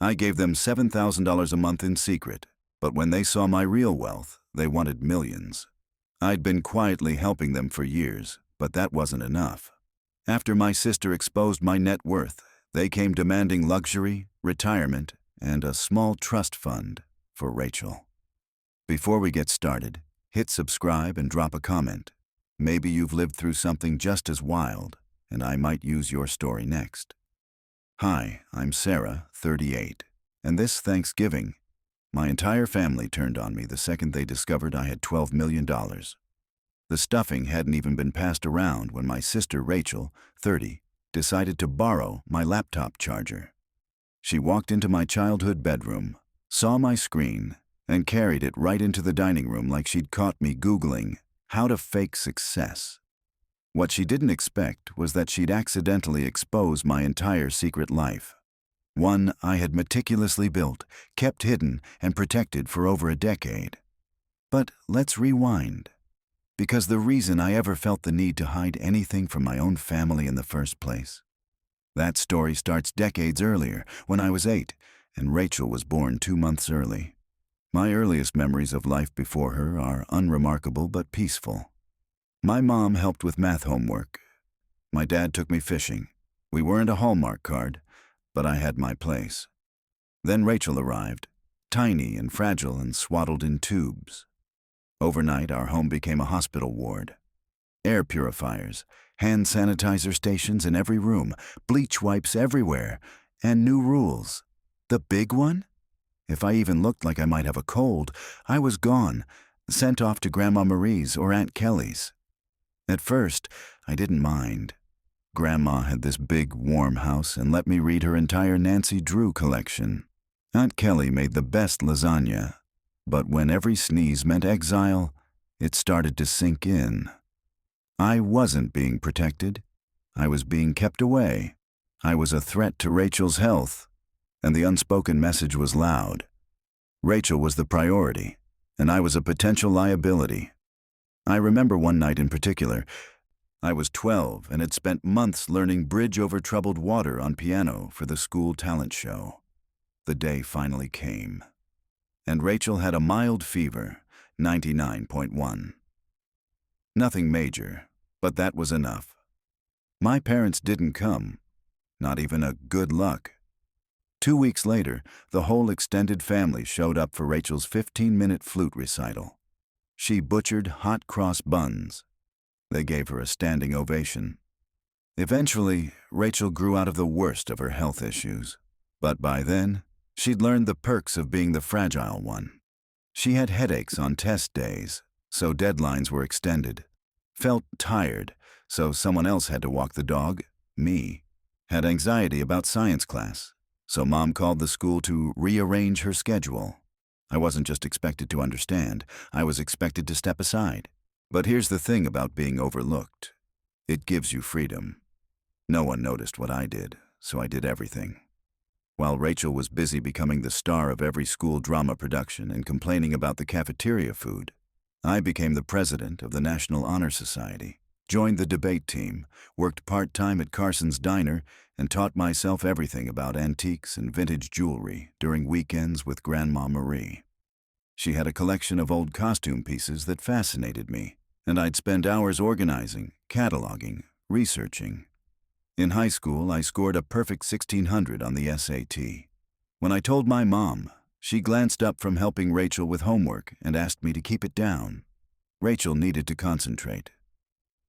I gave them $7,000 a month in secret, but when they saw my real wealth, they wanted millions. I'd been quietly helping them for years, but that wasn't enough. After my sister exposed my net worth, they came demanding luxury, retirement, and a small trust fund for Rachel. Before we get started, hit subscribe and drop a comment. Maybe you've lived through something just as wild, and I might use your story next. Hi, I'm Sarah, 38, and this Thanksgiving, my entire family turned on me the second they discovered I had $12 million. The stuffing hadn't even been passed around when my sister Rachel, 30, decided to borrow my laptop charger. She walked into my childhood bedroom, saw my screen, and carried it right into the dining room like she'd caught me Googling how to fake success. What she didn't expect was that she'd accidentally expose my entire secret life. One I had meticulously built, kept hidden, and protected for over a decade. But let's rewind. Because the reason I ever felt the need to hide anything from my own family in the first place. That story starts decades earlier, when I was 8, and Rachel was born 2 months early. My earliest memories of life before her are unremarkable but peaceful. My mom helped with math homework. My dad took me fishing. We weren't a Hallmark card, but I had my place. Then Rachel arrived, tiny and fragile and swaddled in tubes. Overnight, our home became a hospital ward. Air purifiers, hand sanitizer stations in every room, bleach wipes everywhere, and new rules. The big one? If I even looked like I might have a cold, I was gone, sent off to Grandma Marie's or Aunt Kelly's. At first, I didn't mind. Grandma had this big, warm house and let me read her entire Nancy Drew collection. Aunt Kelly made the best lasagna, but when every sneeze meant exile, it started to sink in. I wasn't being protected. I was being kept away. I was a threat to Rachel's health, and the unspoken message was loud. Rachel was the priority, and I was a potential liability. I remember one night in particular. I was 12 and had spent months learning Bridge Over Troubled Water on piano for the school talent show. The day finally came, and Rachel had a mild fever, 99.1. Nothing major, but that was enough. My parents didn't come, not even a good luck. 2 weeks later, the whole extended family showed up for Rachel's 15-minute flute recital. She butchered hot cross buns. They gave her a standing ovation. Eventually, Rachel grew out of the worst of her health issues. But by then, she'd learned the perks of being the fragile one. She had headaches on test days, so deadlines were extended. Felt tired, so someone else had to walk the dog, me. Had anxiety about science class, so Mom called the school to rearrange her schedule. I wasn't just expected to understand, I was expected to step aside. But here's the thing about being overlooked. It gives you freedom. No one noticed what I did, so I did everything. While Rachel was busy becoming the star of every school drama production and complaining about the cafeteria food, I became the president of the National Honor Society, joined the debate team, worked part-time at Carson's Diner, and taught myself everything about antiques and vintage jewelry during weekends with Grandma Marie. She had a collection of old costume pieces that fascinated me, and I'd spend hours organizing, cataloging, researching. In high school, I scored a perfect 1600 on the SAT. When I told my mom, she glanced up from helping Rachel with homework and asked me to keep it down. Rachel needed to concentrate.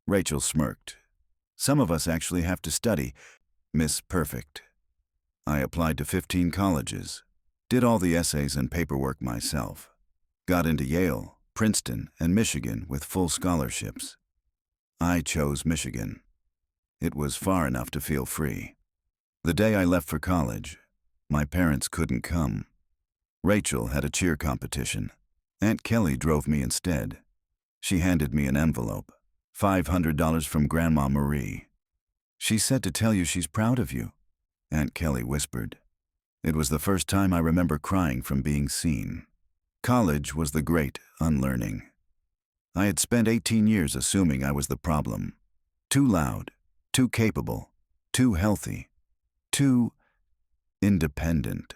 Rachel smirked. Some of us actually have to study, Miss Perfect. I applied to 15 colleges, did all the essays and paperwork myself, got into Yale, Princeton, and Michigan with full scholarships. I chose Michigan. It was far enough to feel free. The day I left for college, my parents couldn't come. Rachel had a cheer competition. Aunt Kelly drove me instead. She handed me an envelope, $500 from Grandma Marie. She said to tell you she's proud of you, Aunt Kelly whispered. It was the first time I remember crying from being seen. College was the great unlearning. I had spent 18 years assuming I was the problem. Too loud, too capable, too healthy, too independent.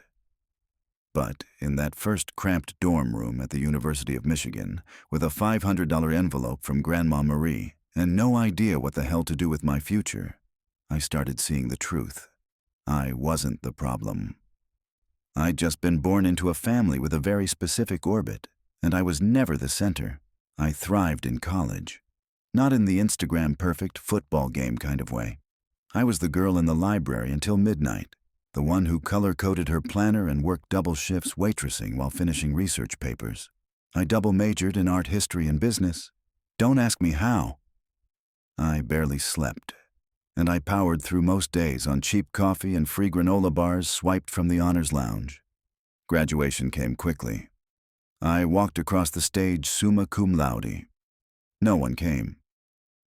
But in that first cramped dorm room at the University of Michigan, with a $500 envelope from Grandma Marie and no idea what the hell to do with my future, I started seeing the truth. I wasn't the problem. I'd just been born into a family with a very specific orbit, and I was never the center. I thrived in college. Not in the Instagram-perfect football game kind of way. I was the girl in the library until midnight, the one who color-coded her planner and worked double shifts waitressing while finishing research papers. I double-majored in art history and business. Don't ask me how. I barely slept, and I powered through most days on cheap coffee and free granola bars swiped from the honors lounge. Graduation came quickly. I walked across the stage summa cum laude. No one came.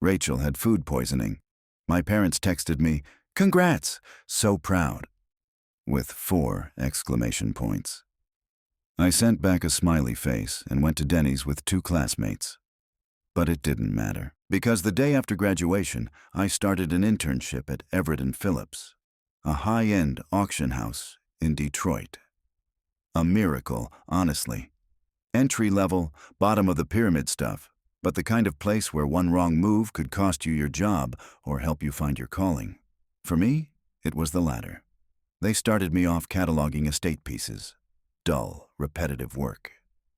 Rachel had food poisoning. My parents texted me, "Congrats, so proud," with 4 exclamation points. I sent back a smiley face and went to Denny's with 2 classmates. But it didn't matter, because the day after graduation, I started an internship at Everett & Phillips, a high-end auction house in Detroit. A miracle, honestly. Entry-level, bottom-of-the-pyramid stuff, but the kind of place where one wrong move could cost you your job or help you find your calling. For me, it was the latter. They started me off cataloging estate pieces. Dull, repetitive work.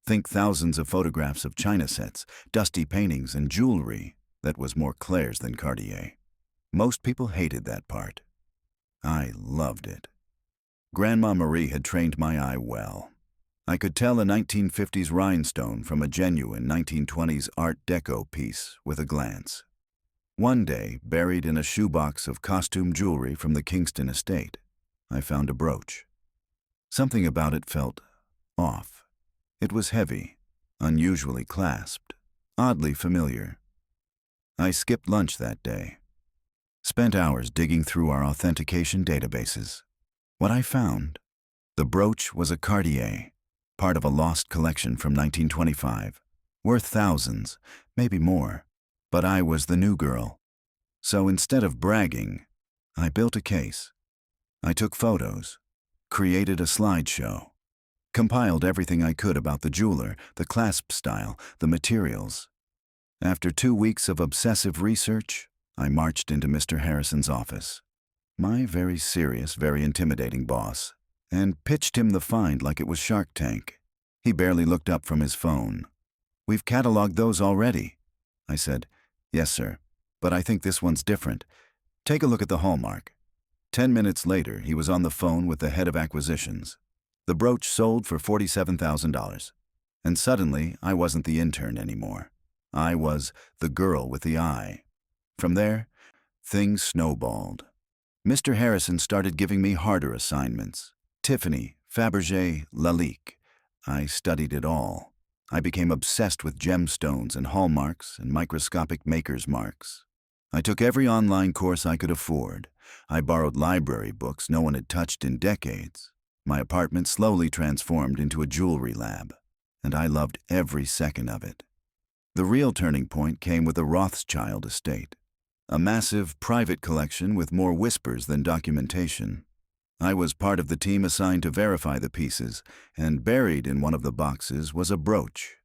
Think thousands of photographs of china sets, dusty paintings, and jewelry that was more Claire's than Cartier. Most people hated that part. I loved it. Grandma Marie had trained my eye well. I could tell a 1950s rhinestone from a genuine 1920s Art Deco piece with a glance. One day, buried in a shoebox of costume jewelry from the Kingston estate, I found a brooch. Something about it felt off. It was heavy, unusually clasped, oddly familiar. I skipped lunch that day. Spent hours digging through our authentication databases. What I found? The brooch was a Cartier, part of a lost collection from 1925, worth thousands, maybe more. But I was the new girl. So instead of bragging, I built a case. I took photos, created a slideshow, compiled everything I could about the jeweler, the clasp style, the materials. After 2 weeks of obsessive research, I marched into Mr. Harrison's office, my very serious, very intimidating boss, and pitched him the find like it was Shark Tank. He barely looked up from his phone. "We've cataloged those already." I said, "Yes, sir, but I think this one's different. Take a look at the hallmark." 10 minutes later, he was on the phone with the head of acquisitions. The brooch sold for $47,000. And suddenly, I wasn't the intern anymore. I was the girl with the eye. From there, things snowballed. Mr. Harrison started giving me harder assignments. Tiffany, Fabergé, Lalique. I studied it all. I became obsessed with gemstones and hallmarks and microscopic maker's marks. I took every online course I could afford. I borrowed library books no one had touched in decades. My apartment slowly transformed into a jewelry lab, and I loved every second of it. The real turning point came with the Rothschild estate, a massive private collection with more whispers than documentation. I was part of the team assigned to verify the pieces, and buried in one of the boxes was a brooch.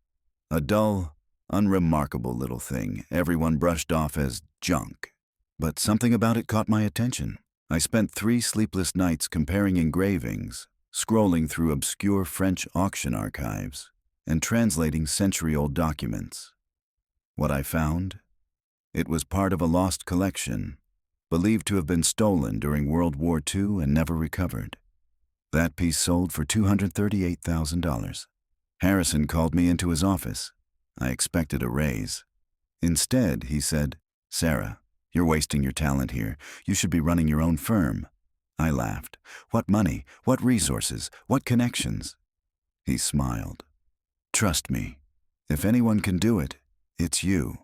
A dull, unremarkable little thing everyone brushed off as junk. But something about it caught my attention. I spent 3 sleepless nights comparing engravings, scrolling through obscure French auction archives, and translating century-old documents. What I found? It was part of a lost collection, believed to have been stolen during World War II and never recovered. That piece sold for $238,000. Harrison called me into his office. I expected a raise. Instead, he said, "Sarah, you're wasting your talent here. You should be running your own firm." I laughed. "What money? What resources? What connections?" He smiled. "Trust me. If anyone can do it, it's you."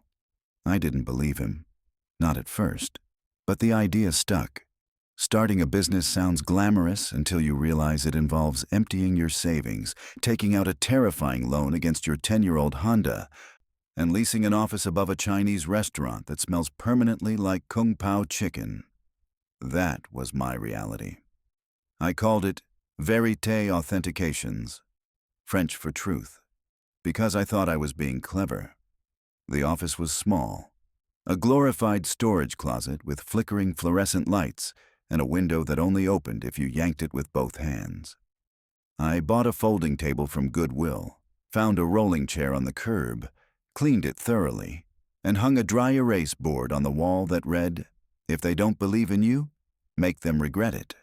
I didn't believe him. Not at first. But the idea stuck. Starting a business sounds glamorous until you realize it involves emptying your savings, taking out a terrifying loan against your 10-year-old Honda, and leasing an office above a Chinese restaurant that smells permanently like Kung Pao chicken. That was my reality. I called it Verite authentications, French for truth, because I thought I was being clever. The office was small, a glorified storage closet with flickering fluorescent lights and a window that only opened if you yanked it with both hands. I bought a folding table from Goodwill, found a rolling chair on the curb, cleaned it thoroughly, and hung a dry erase board on the wall that read, "If they don't believe in you, make them regret it."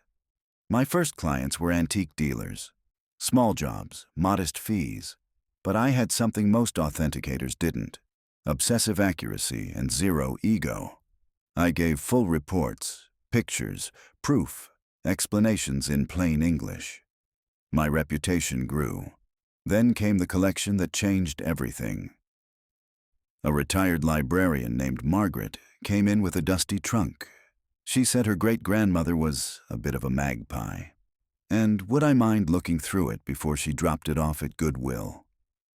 My first clients were antique dealers. Small jobs, modest fees. But I had something most authenticators didn't: obsessive accuracy and zero ego. I gave full reports, pictures, proof, explanations in plain English. My reputation grew. Then came the collection that changed everything. A retired librarian named Margaret came in with a dusty trunk. She said her great-grandmother was a bit of a magpie, and would I mind looking through it before she dropped it off at Goodwill.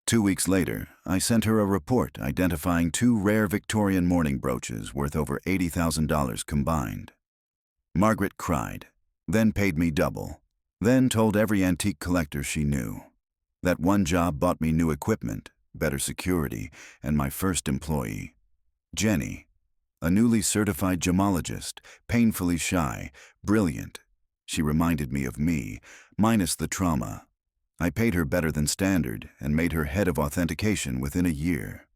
2 weeks later, I sent her a report identifying 2 rare Victorian mourning brooches worth over $80,000 combined. Margaret cried, then paid me double, then told every antique collector she knew. That one job bought me new equipment, better security, and my first employee, Jenny, a newly certified gemologist, painfully shy, brilliant. She reminded me of me, minus the trauma. I paid her better than standard and made her head of authentication within a year.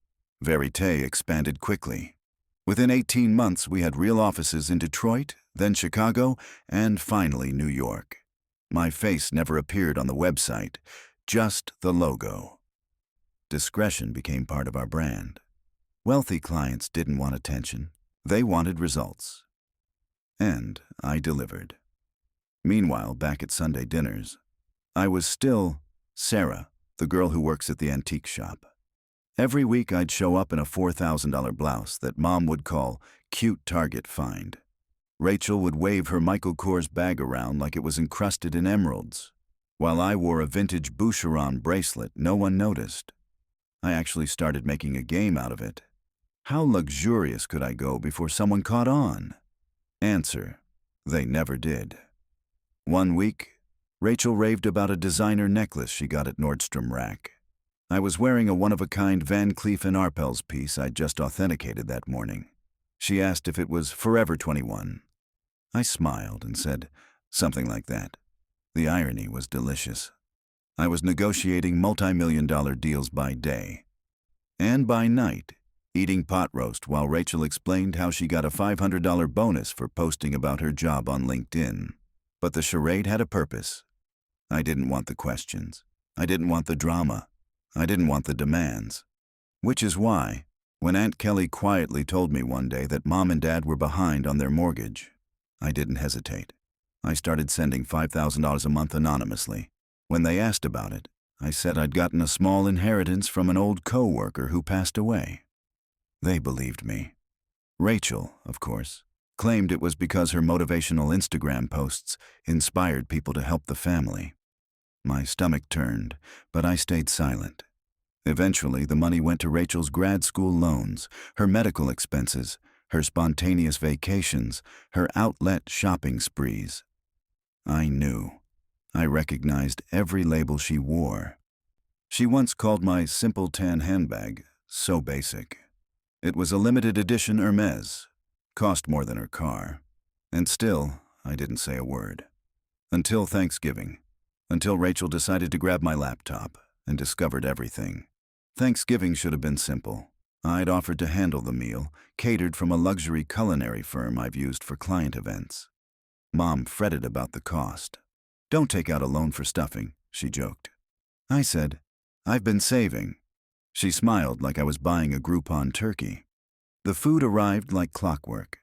Verite expanded quickly. Within 18 months, we had real offices in Detroit, then Chicago, and finally New York. My face never appeared on the website, just the logo. Discretion became part of our brand. Wealthy clients didn't want attention. They wanted results. And I delivered. Meanwhile, back at Sunday dinners, I was still Sarah, the girl who works at the antique shop. Every week I'd show up in a $4,000 blouse that Mom would call cute Target find. Rachel would wave her Michael Kors bag around like it was encrusted in emeralds. While I wore a vintage Boucheron bracelet, no one noticed. I actually started making a game out of it. How luxurious could I go before someone caught on? Answer: they never did. One week, Rachel raved about a designer necklace she got at Nordstrom Rack. I was wearing a one-of-a-kind Van Cleef & Arpels piece I'd just authenticated that morning. She asked if it was Forever 21. I smiled and said, something like that. The irony was delicious. I was negotiating multi-million-dollar deals by day. And by night, eating pot roast while Rachel explained how she got a $500 bonus for posting about her job on LinkedIn. But the charade had a purpose. I didn't want the questions. I didn't want the drama. I didn't want the demands. Which is why, when Aunt Kelly quietly told me one day that Mom and Dad were behind on their mortgage, I didn't hesitate. I started sending $5,000 a month anonymously. When they asked about it, I said I'd gotten a small inheritance from an old co-worker who passed away. They believed me. Rachel, of course, claimed it was because her motivational Instagram posts inspired people to help the family. My stomach turned, but I stayed silent. Eventually, the money went to Rachel's grad school loans, her medical expenses, her spontaneous vacations, her outlet shopping sprees. I knew. I recognized every label she wore. She once called my simple tan handbag so basic. It was a limited edition Hermes, cost more than her car. And still, I didn't say a word. Until Thanksgiving. Until Rachel decided to grab my laptop and discovered everything. Thanksgiving should have been simple. I'd offered to handle the meal, catered from a luxury culinary firm I've used for client events. Mom fretted about the cost. "Don't take out a loan for stuffing," she joked. I said, "I've been saving." She smiled like I was buying a Groupon turkey. The food arrived like clockwork.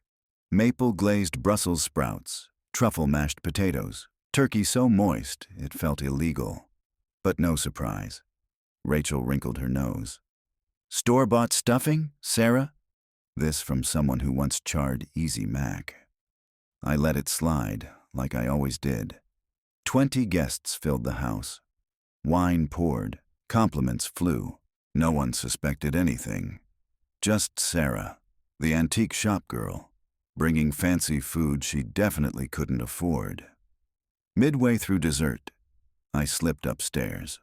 Maple-glazed Brussels sprouts, truffle-mashed potatoes, turkey so moist it felt illegal. But no surprise. Rachel wrinkled her nose. "Store-bought stuffing, Sarah?" This from someone who once charred Easy Mac. I let it slide, like I always did. 20 guests filled the house. Wine poured, compliments flew. No one suspected anything. Just Sarah, the antique shop girl, bringing fancy food she definitely couldn't afford. Midway through dessert, I slipped upstairs.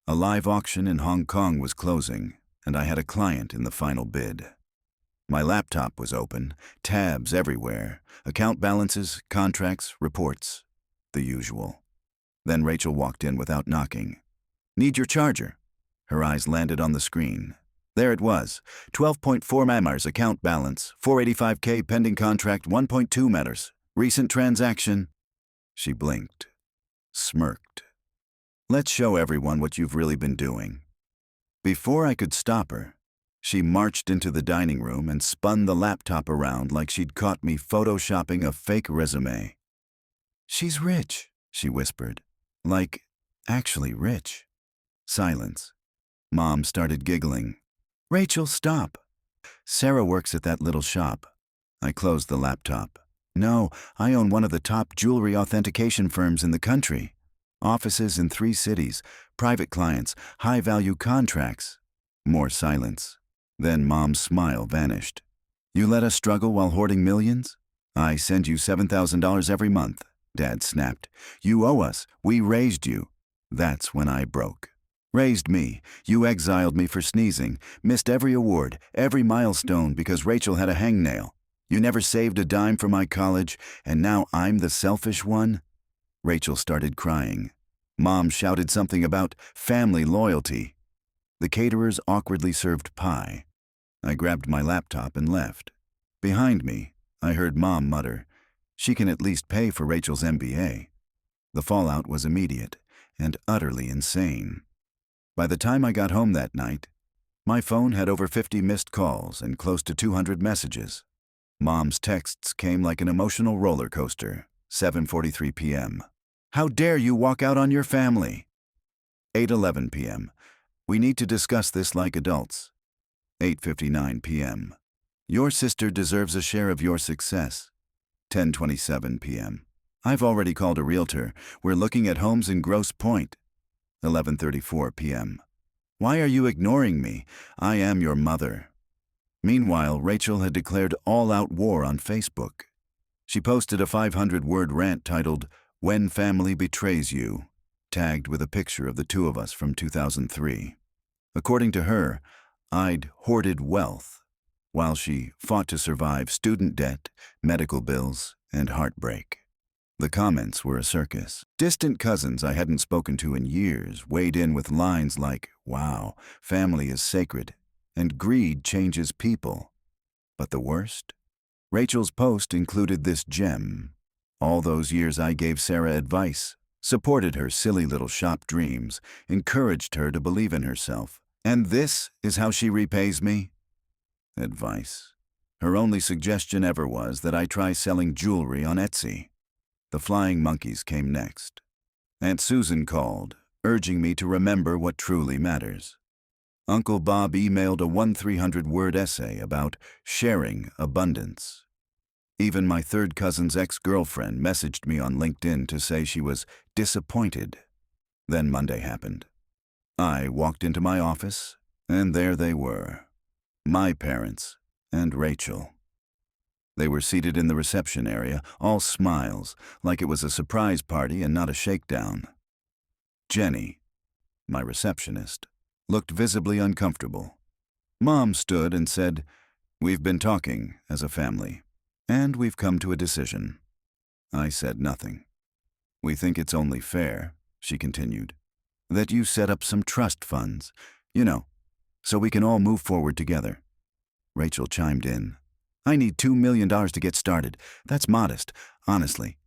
A live auction in Hong Kong was closing, and I had a client in the final bid. My laptop was open, tabs everywhere, account balances, contracts, reports, the usual. Then Rachel walked in without knocking. "Need your charger." Her eyes landed on the screen. There it was, 12.4 matters account balance, 485K pending contract, 1.2 matters, recent transaction. She blinked, smirked. "Let's show everyone what you've really been doing." Before I could stop her, she marched into the dining room and spun the laptop around like she'd caught me photoshopping a fake resume. "She's rich," she whispered. "Like, actually rich." Silence. Mom started giggling. "Rachel, stop." "Sarah works at that little shop." I closed the laptop. "No, I own one of the top jewelry authentication firms in the country. Offices in 3 cities, private clients, high-value contracts." More silence. Then Mom's smile vanished. "You let us struggle while hoarding millions?" "I send you $7,000 every month," Dad snapped. "You owe us. We raised you." That's when I broke. "Raised me. You exiled me for sneezing, missed every award, every milestone because Rachel had a hangnail. You never saved a dime for my college, and now I'm the selfish one?" Rachel started crying. Mom shouted something about family loyalty. The caterers awkwardly served pie. I grabbed my laptop and left. Behind me, I heard Mom mutter, "She can at least pay for Rachel's MBA." The fallout was immediate and utterly insane. By the time I got home that night, my phone had over 50 missed calls and close to 200 messages. Mom's texts came like an emotional roller coaster. 7:43 p.m. "How dare you walk out on your family?" 8:11 p.m. "We need to discuss this like adults." 8:59 p.m. "Your sister deserves a share of your success." 10:27 p.m. "I've already called a realtor. We're looking at homes in Grosse Pointe." 11:34 p.m. "Why are you ignoring me? I am your mother." Meanwhile, Rachel had declared all-out war on Facebook. She posted a 500-word rant titled, "When Family Betrays You," tagged with a picture of the two of us from 2003. According to her, I'd hoarded wealth, while she fought to survive student debt, medical bills, and heartbreak. The comments were a circus. Distant cousins I hadn't spoken to in years weighed in with lines like, "Wow, family is sacred, and greed changes people." But the worst? Rachel's post included this gem. "All those years I gave Sarah advice, supported her silly little shop dreams, encouraged her to believe in herself. And this is how she repays me?" Advice. Her only suggestion ever was that I try selling jewelry on Etsy. The flying monkeys came next. Aunt Susan called, urging me to remember what truly matters. Uncle Bob emailed a 1,300-word essay about sharing abundance. Even my third cousin's ex-girlfriend messaged me on LinkedIn to say she was disappointed. Then Monday happened. I walked into my office, and there they were, my parents and Rachel. They were seated in the reception area, all smiles, like it was a surprise party and not a shakedown. Jenny, my receptionist, looked visibly uncomfortable. Mom stood and said, "We've been talking as a family, and we've come to a decision." I said nothing. "We think it's only fair," she continued, "that you set up some trust funds, so we can all move forward together." Rachel chimed in. "I need $2 million to get started. That's modest, honestly."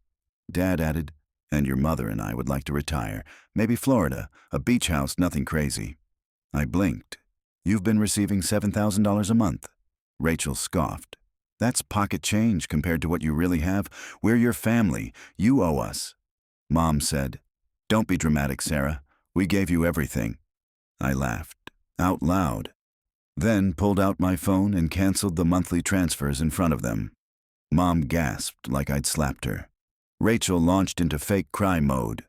Dad added, "And your mother and I would like to retire. Maybe Florida, a beach house, nothing crazy." I blinked. "You've been receiving $7,000 a month." Rachel scoffed. "That's pocket change compared to what you really have. We're your family. You owe us." Mom said, "Don't be dramatic, Sarah. We gave you everything." I laughed, out loud, then pulled out my phone and canceled the monthly transfers in front of them. Mom gasped like I'd slapped her. Rachel launched into fake cry mode,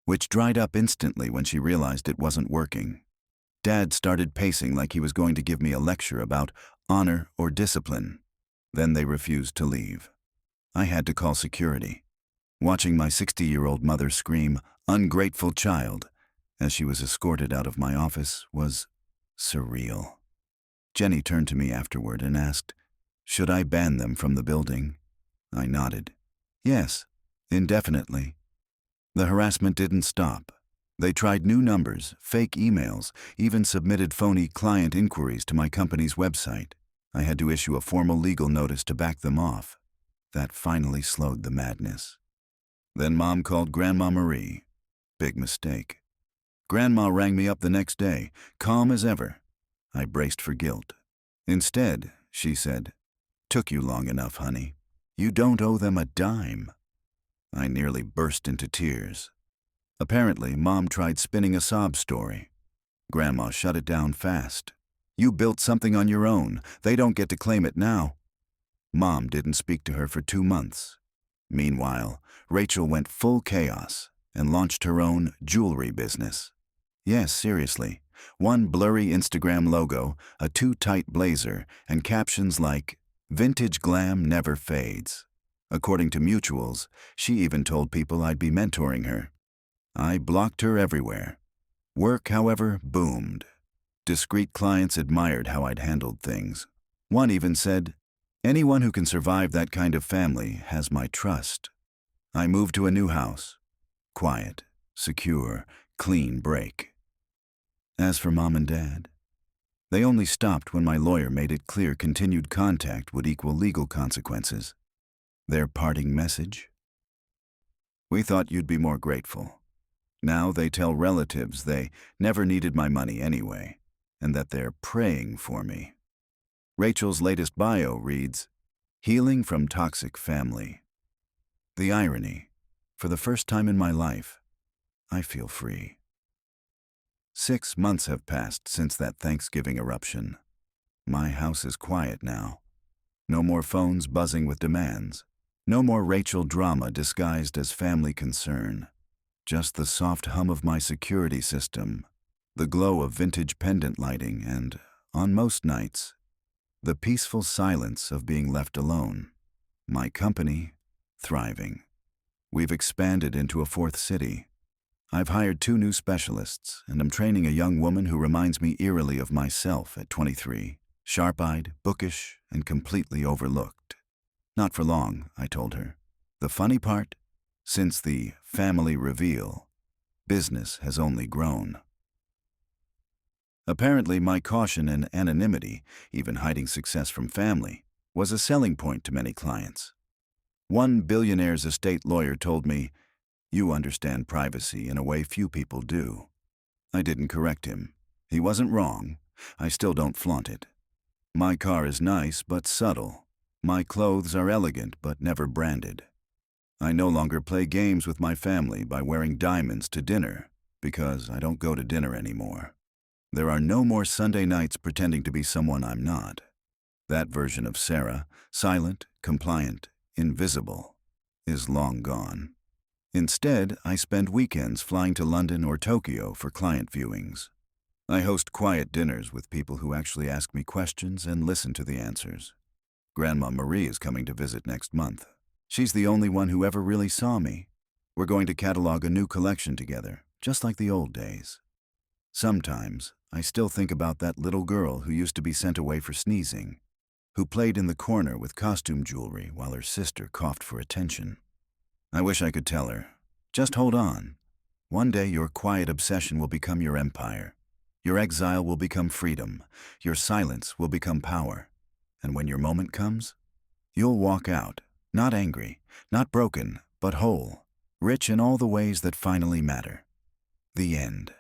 which dried up instantly when she realized it wasn't working. Dad started pacing like he was going to give me a lecture about honor or discipline. Then they refused to leave. I had to call security. Watching my 60-year-old mother scream, "Ungrateful child," as she was escorted out of my office was surreal. Jenny turned to me afterward and asked, "Should I ban them from the building?" I nodded. Yes, indefinitely. The harassment didn't stop. They tried new numbers, fake emails, even submitted phony client inquiries to my company's website. I had to issue a formal legal notice to back them off. That finally slowed the madness. Then Mom called Grandma Marie. Big mistake. Grandma rang me up the next day, calm as ever. I braced for guilt. Instead, she said, "Took you long enough, honey. You don't owe them a dime." I nearly burst into tears. Apparently, Mom tried spinning a sob story. Grandma shut it down fast. "You built something on your own. They don't get to claim it now." Mom didn't speak to her for 2 months. Meanwhile, Rachel went full chaos and launched her own jewelry business. Yes, seriously. One blurry Instagram logo, a too-tight blazer, and captions like, "Vintage glam never fades." According to mutuals, she even told people I'd be mentoring her. I blocked her everywhere. Work, however, boomed. Discreet clients admired how I'd handled things. One even said, "Anyone who can survive that kind of family has my trust." I moved to a new house. Quiet, secure, clean break. As for Mom and Dad, they only stopped when my lawyer made it clear continued contact would equal legal consequences. Their parting message? "We thought you'd be more grateful." Now they tell relatives they never needed my money anyway, and that they're praying for me. Rachel's latest bio reads, "Healing from toxic family." The irony, for the first time in my life, I feel free. 6 months have passed since that Thanksgiving eruption. My house is quiet now. No more phones buzzing with demands. No more Rachel drama disguised as family concern. Just the soft hum of my security system, the glow of vintage pendant lighting, and, on most nights, the peaceful silence of being left alone. My company, thriving. We've expanded into a 4th city. I've hired 2 new specialists, and I'm training a young woman who reminds me eerily of myself at 23, sharp-eyed, bookish, and completely overlooked. Not for long, I told her. The funny part? Since the family reveal, business has only grown. Apparently, my caution and anonymity, even hiding success from family, was a selling point to many clients. One billionaire's estate lawyer told me, "You understand privacy in a way few people do." I didn't correct him. He wasn't wrong. I still don't flaunt it. My car is nice but subtle. My clothes are elegant but never branded. I no longer play games with my family by wearing diamonds to dinner, because I don't go to dinner anymore. There are no more Sunday nights pretending to be someone I'm not. That version of Sarah, silent, compliant, invisible, is long gone. Instead, I spend weekends flying to London or Tokyo for client viewings. I host quiet dinners with people who actually ask me questions and listen to the answers. Grandma Marie is coming to visit next month. She's the only one who ever really saw me. We're going to catalog a new collection together, just like the old days. Sometimes, I still think about that little girl who used to be sent away for sneezing, who played in the corner with costume jewelry while her sister coughed for attention. I wish I could tell her, "Just hold on. One day your quiet obsession will become your empire. Your exile will become freedom. Your silence will become power. And when your moment comes, you'll walk out, not angry, not broken, but whole, rich in all the ways that finally matter." The end.